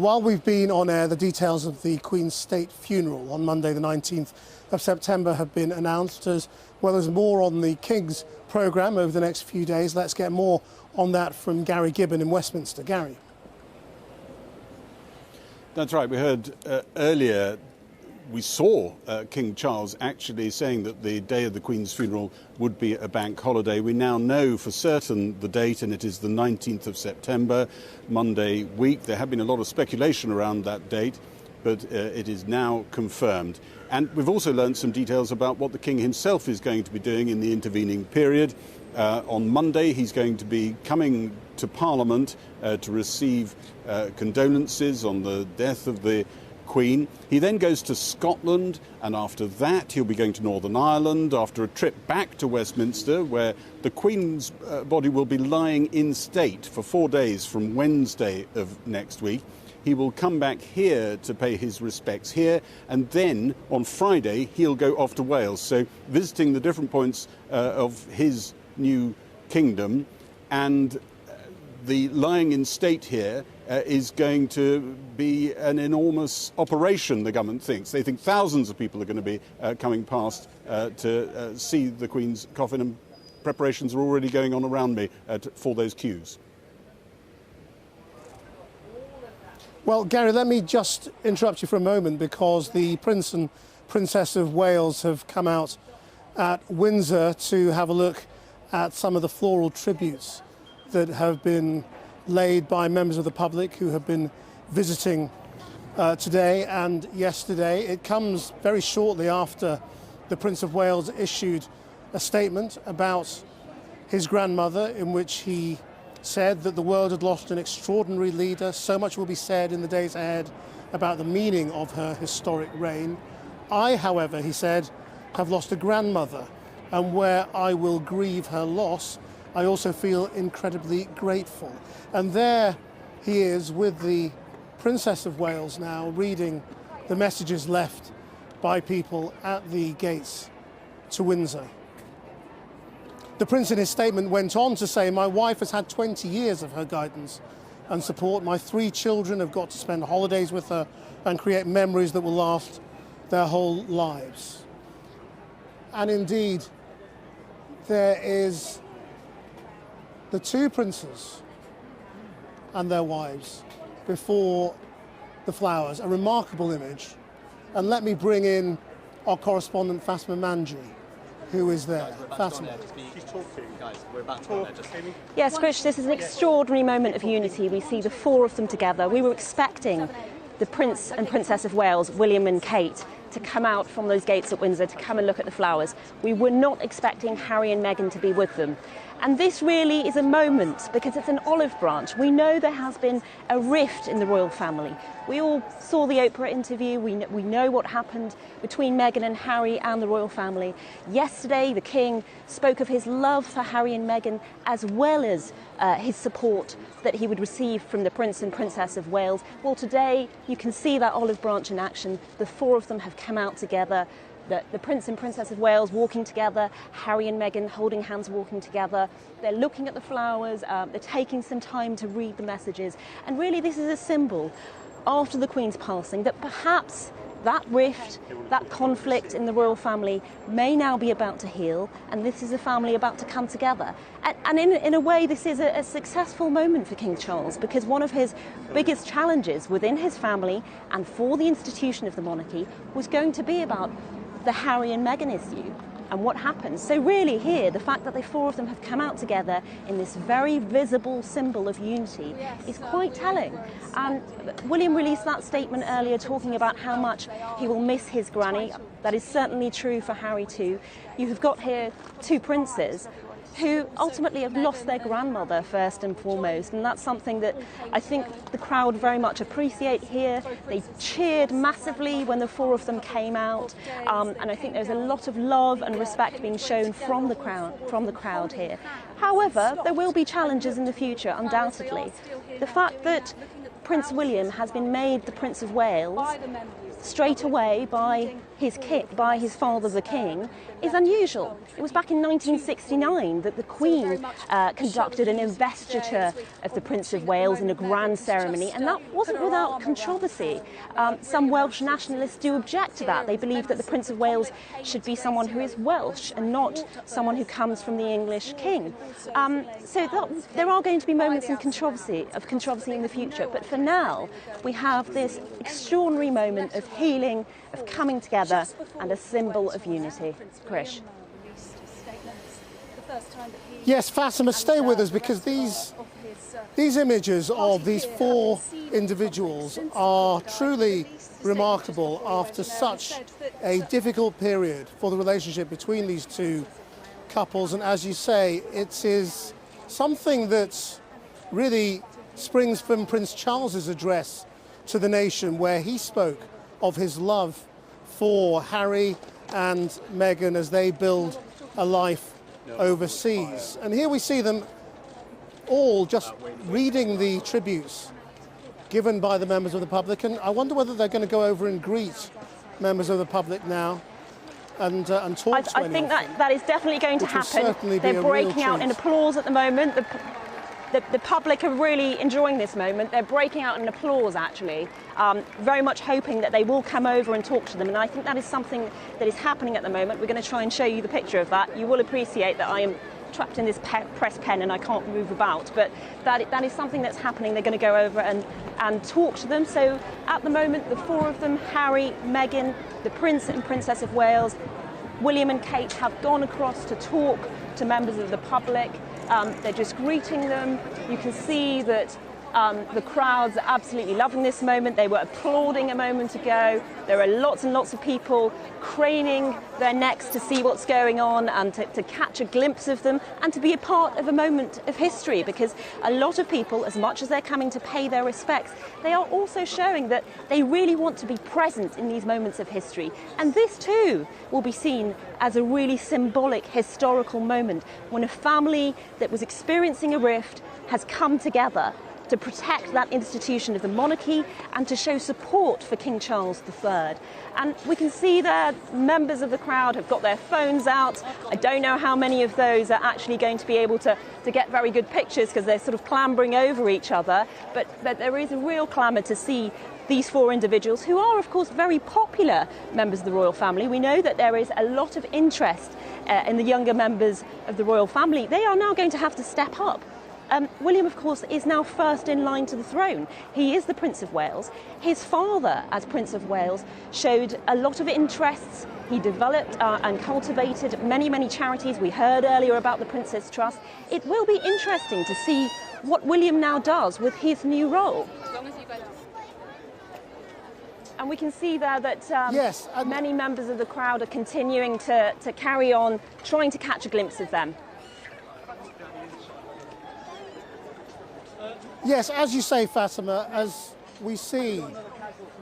While we've been on air, the details of the Queen's state funeral on Monday the 19th of September have been announced, as well as more on the King's programme over the next few days. Let's get more on that from Gary Gibbon in Westminster. Gary. That's right. We heard earlier, we saw King Charles actually saying that the day of the Queen's funeral would be a bank holiday. We now know for certain the date, and it is the 19th of September, Monday week. There had been a lot of speculation around that date, but it is now confirmed. And we've also learned some details about what the King himself is going to be doing in the intervening period. On Monday, he's going to be coming to Parliament to receive condolences on the death of the Queen. He then goes to Scotland, and after that he'll be going to Northern Ireland after a trip back to Westminster, where the Queen's body will be lying in state for 4 days from Wednesday of next week. He will come back here to pay his respects here, and then on Friday he'll go off to Wales, so visiting the different points of his new kingdom. And the lying in state here is going to be an enormous operation, the government thinks. They think thousands of people are going to be coming past to see the Queen's coffin, and preparations are already going on around me for those queues. Well, Gary, let me just interrupt you for a moment, because the Prince and Princess of Wales have come out at Windsor to have a look at some of the floral tributes that have been laid by members of the public who have been visiting today and yesterday. It comes very shortly after the Prince of Wales issued a statement about his grandmother, in which he said that the world had lost an extraordinary leader. So much will be said in the days ahead about the meaning of her historic reign. I, however, he said, have lost a grandmother, and where I will grieve her loss, I also feel incredibly grateful. And there he is with the Princess of Wales now, reading the messages left by people at the gates to Windsor. The Prince in his statement went on to say, "My wife has had 20 years of her guidance and support. My 3 children have got to spend holidays with her and create memories that will last their whole lives." And indeed, there is the 2 princes and their wives before the flowers, a remarkable image. And let me bring in our correspondent Fatima Manji, who is there. Fatima. Yes, Krish, this is an extraordinary moment of unity. We see the 4 of them together. We were expecting the Prince and Princess of Wales, William and Kate, to come out from those gates at Windsor to come and look at the flowers. We were not expecting Harry and Meghan to be with them. And this really is a moment, because it's an olive branch. We know there has been a rift in the royal family. We all saw the Oprah interview. We know what happened between Meghan and Harry and the royal family. Yesterday, the King spoke of his love for Harry and Meghan, as well as his support that he would receive from the Prince and Princess of Wales. Well, today, you can see that olive branch in action. The 4 of them have come out together. The Prince and Princess of Wales walking together, Harry and Meghan holding hands walking together. They're looking at the flowers, they're taking some time to read the messages. And really this is a symbol, after the Queen's passing, that perhaps that rift, that conflict in the royal family may now be about to heal, and this is a family about to come together. And in a way, this is a successful moment for King Charles, because one of his biggest challenges within his family and for the institution of the monarchy was going to be about the Harry and Meghan issue and what happens. So really here, the fact that the 4 of them have come out together in this very visible symbol of unity is quite telling. And William released that statement earlier, talking about how much he will miss his granny. That is certainly true for Harry too. You have got here 2 princes who ultimately have lost their grandmother first and foremost, and that's something that I think the crowd very much appreciate here. They cheered massively when the 4 of them came out, and I think there's a lot of love and respect being shown from the crowd here. However, there will be challenges in the future, undoubtedly. The fact that Prince William has been made the Prince of Wales straight away by his father, the king, is unusual. It was back in 1969 that the Queen conducted an investiture of the Prince of Wales in a grand ceremony, and that wasn't without controversy. Some Welsh nationalists do object to that. They believe that the Prince of Wales should be someone who is Welsh and not someone who comes from the English king. There are going to be moments of controversy in the future, but for now we have this extraordinary moment of healing, of coming together, and a symbol of unity. Krish. Yes, Fatima, stay with us, because these images of these four individuals are truly remarkable after such a difficult period for the relationship between these two couples. And as you say, it is something that really springs from Prince Charles's address to the nation, where he spoke of his love for Harry and Meghan as they build a life overseas. And here we see them all just reading the tributes given by the members of the public. And I wonder whether they're going to go over and greet members of the public now and talk to I think that is definitely going to happen. They're breaking out in applause at the moment. The public are really enjoying this moment. They're breaking out in applause, actually, very much hoping that they will come over and talk to them. And I think that is something that is happening at the moment. We're going to try and show you the picture of that. You will appreciate that I am trapped in this press pen and I can't move about, but that is something that's happening. They're going to go over and talk to them. So at the moment, the four of them, Harry, Meghan, the Prince and Princess of Wales, William and Kate, have gone across to talk to members of the public. They're just greeting them. You can see that the crowds are absolutely loving this moment. They were applauding a moment ago. There are lots and lots of people craning their necks to see what's going on and to catch a glimpse of them and to be a part of a moment of history, because a lot of people, as much as they're coming to pay their respects, they are also showing that they really want to be present in these moments of history. And this too will be seen as a really symbolic historical moment when a family that was experiencing a rift has come together to protect that institution of the monarchy and to show support for King Charles III. And we can see that members of the crowd have got their phones out. I don't know how many of those are actually going to be able to get very good pictures because they're sort of clambering over each other, but there is a real clamour to see these four individuals, who are of course very popular members of the royal family. We know that there is a lot of interest in the younger members of the royal family. They are now going to have to step up. William, of course, is now first in line to the throne. He is the Prince of Wales. His father, as Prince of Wales, showed a lot of interests. He developed and cultivated many, many charities. We heard earlier about the Princess Trust. It will be interesting to see what William now does with his new role. And we can see there that many members of the crowd are continuing to carry on, trying to catch a glimpse of them. Yes, as you say, Fatima, as we see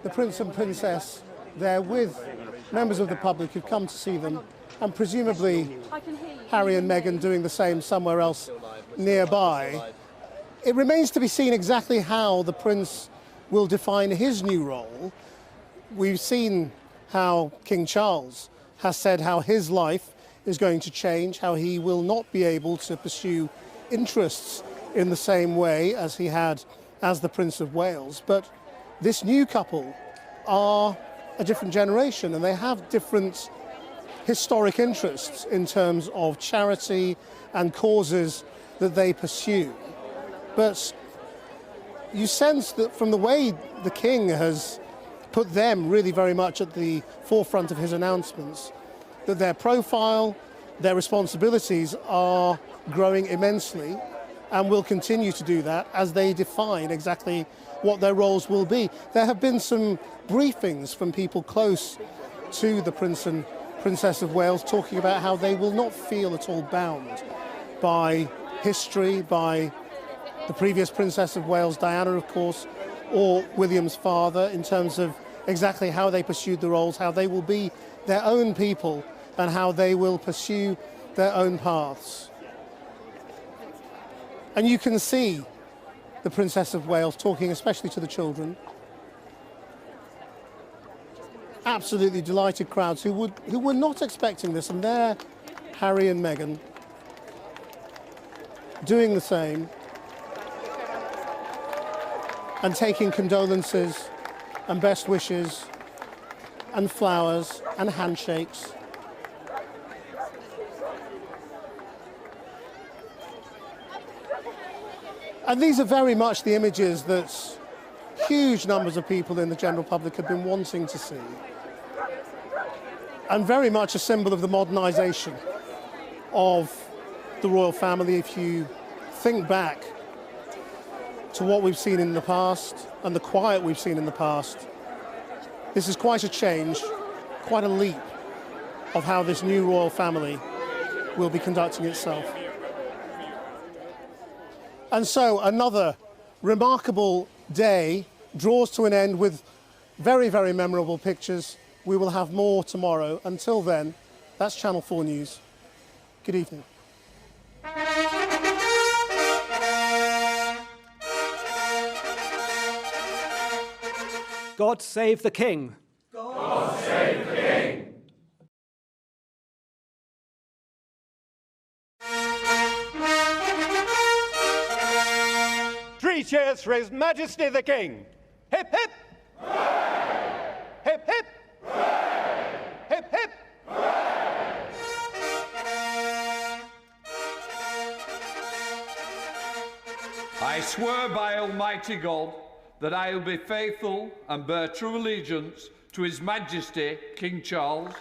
the Prince and Princess there with members of the public who've come to see them, and presumably Harry and Meghan doing the same somewhere else nearby, it remains to be seen exactly how the Prince will define his new role. We've seen how King Charles has said how his life is going to change, how he will not be able to pursue interests in the same way as he had as the Prince of Wales. But this new couple are a different generation, and they have different historic interests in terms of charity and causes that they pursue. But you sense that from the way the King has put them really very much at the forefront of his announcements, that their profile, their responsibilities are growing immensely, and will continue to do that as they define exactly what their roles will be. There have been some briefings from people close to the Prince and Princess of Wales talking about how they will not feel at all bound by history, by the previous Princess of Wales, Diana, of course, or William's father, in terms of exactly how they pursued the roles, how they will be their own people, and how they will pursue their own paths. And you can see the Princess of Wales talking especially to the children. absolutely delighted crowds who were not expecting this, and there Harry and Meghan doing the same and taking condolences and best wishes and flowers and handshakes. And these are very much the images that huge numbers of people in the general public have been wanting to see, and very much a symbol of the modernisation of the royal family. If you think back to what we've seen in the past and the quiet we've seen in the past, this is quite a change, quite a leap of how this new royal family will be conducting itself. And so another remarkable day draws to an end with very, very memorable pictures. We will have more tomorrow. Until then, that's Channel 4 News. Good evening. God save the King. God save the King. 3 cheers for His Majesty the King. Hip, hip. Hooray! Hip, hip. Hooray! Hip, hip. Hooray! I swear by Almighty God that I will be faithful and bear true allegiance to His Majesty King Charles